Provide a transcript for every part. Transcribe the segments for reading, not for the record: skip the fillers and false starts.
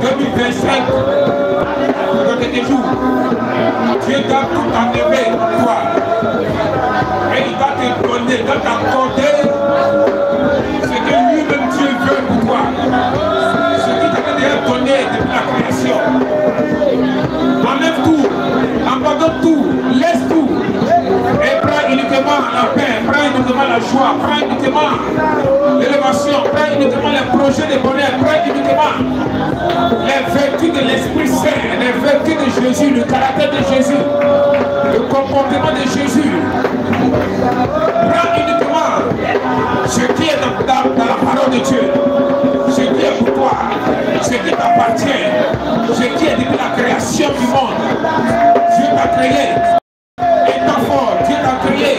2025, dans tes jours, Dieu t'a tout enlevé pour toi. Et il va te donner, il va t'accorder ce que lui-même Dieu veut pour toi. Ce qui t'avait déjà donné depuis la création. Enlève tout, abandonne tout, laisse tout. Et prends uniquement la paix, prends uniquement la joie, prends uniquement l'élévation, prends uniquement les projets de bonheur, prends uniquement les vertus de l'Esprit Saint, les vertus de Jésus, le caractère de Jésus, le comportement de Jésus. Prends uniquement ce qui est dans la parole de Dieu, ce qui est pour toi, ce qui t'appartient, ce qui est depuis la création du monde. Dieu t'a créé. Étant fort, Dieu t'a créé.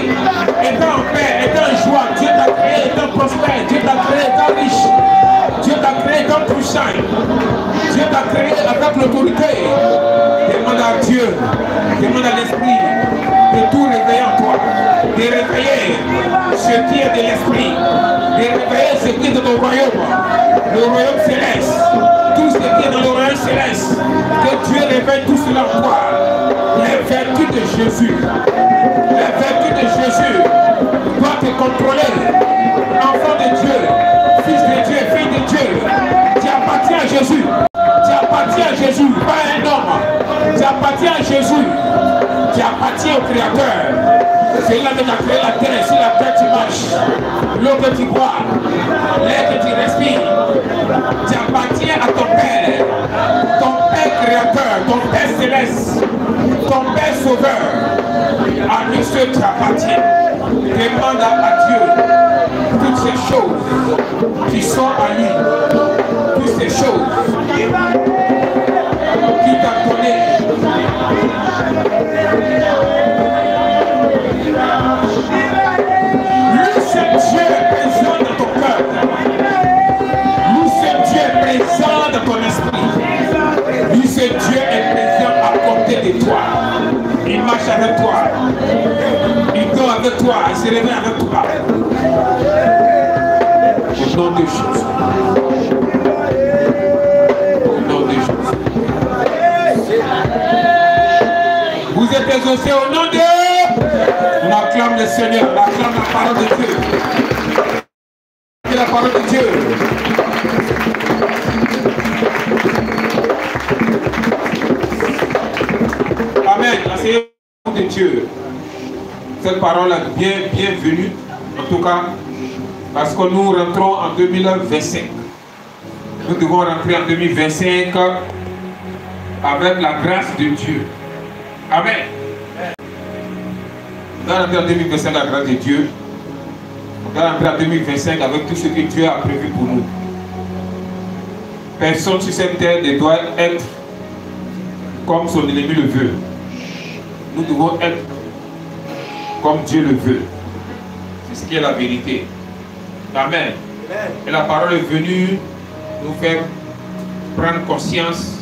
Étant en paix, étant en joie, Dieu t'a créé. Étant prospère, Dieu t'a créé. Étant riche, Dieu t'a créé. Étant puissant, Dieu t'a créé avec l'autorité. Demande à Dieu, demande à l'Esprit de tout réveiller en toi. De réveiller ce qui est de l'Esprit. De réveiller ce qui est de ton royaume. Le royaume céleste. Tout ce qui est dans le royaume céleste. Que Dieu réveille tout cela en toi. Les vertus de Jésus. Les vertus de Jésus doivent te contrôler. Enfant de Dieu, fils de Dieu, fille de Dieu. Tu appartiens à Jésus. Tu appartiens à Jésus, pas à un homme. Tu appartiens à Jésus. Tu appartiens au Créateur. C'est là que tu as créé la terre. Sur la terre tu marches. L'eau que tu bois. L'air que tu respires. Tu appartiens à ton Père. Ton Père Créateur. Ton Père Céleste. Ton Père Sauveur. À lui seul tu appartiens. Demande à Dieu toutes ces choses qui sont à lui. Toutes ces choses qui t'a donné. Lui seul Dieu est présent dans ton cœur. Lui seul Dieu est présent dans ton esprit. Lui seul Dieu est présent à côté de toi. Il marche avec toi. Il dort avec toi. Il se réveille avec toi. Au nom de Jésus. Au nom de Jésus. Vous êtes exaucés au nom de... On acclame le Seigneur. On acclame la parole de Dieu. C'est la parole de Dieu. Amen. C'est la parole de Dieu. Cette parole est bienvenue, en tout cas, parce que nous rentrons en 2025. Nous devons rentrer en 2025 avec la grâce de Dieu. Amen. On doit rentrer en 2025 avec la grâce de Dieu. On doit rentrer en 2025 avec tout ce que Dieu a prévu pour nous. Personne sur cette terre ne doit être comme son ennemi le veut. Nous devons être comme Dieu le veut. C'est ce qui est la vérité. Amen. Et la parole est venue nous faire prendre conscience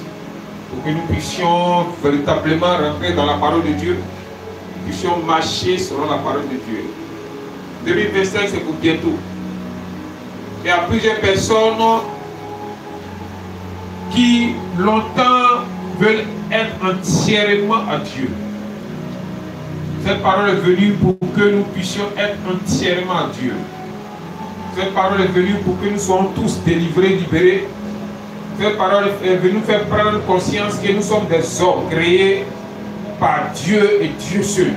pour que nous puissions véritablement rentrer dans la parole de Dieu. Nous puissions marcher selon la parole de Dieu. 2025, c'est pour bientôt. Il y a plusieurs personnes qui longtemps veulent être entièrement à Dieu. Cette parole est venue pour que nous puissions être entièrement à Dieu. Cette parole est venue pour que nous soyons tous délivrés, libérés. Cette parole est venue nous faire prendre conscience que nous sommes des hommes créés par Dieu et Dieu seul.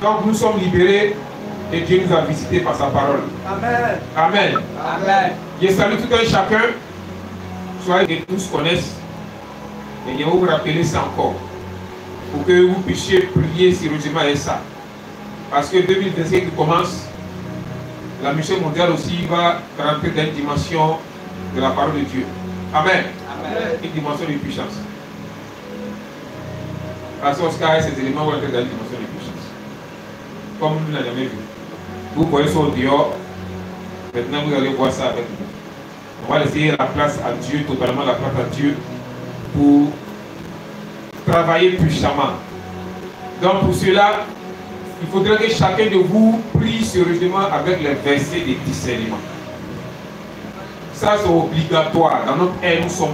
Donc nous sommes libérés et Dieu nous a visités par sa parole. Amen. Amen. Amen. Je salue tout un chacun. Soyez que tous connaissent. Et je vais vous rappeler ça encore. Pour que vous puissiez prier sérieusement avec ça. Parce que 2025 commence. La mission mondiale aussi va rentrer dans une dimension de la parole de Dieu. Amen. Amen. Une dimension de puissance. Parce que Oscar et ses éléments vont rentrer dans une dimension de puissance. Comme nous ne l'avons jamais vu. Vous voyez ça au dehors. Maintenant vous allez voir ça avec nous. On va laisser la place à Dieu, totalement la place à Dieu, pour travailler puissamment. Donc pour cela, il faudrait que chacun de vous prie sérieusement avec les versets de discernement. Ça, c'est obligatoire. Dans notre ère, nous sommes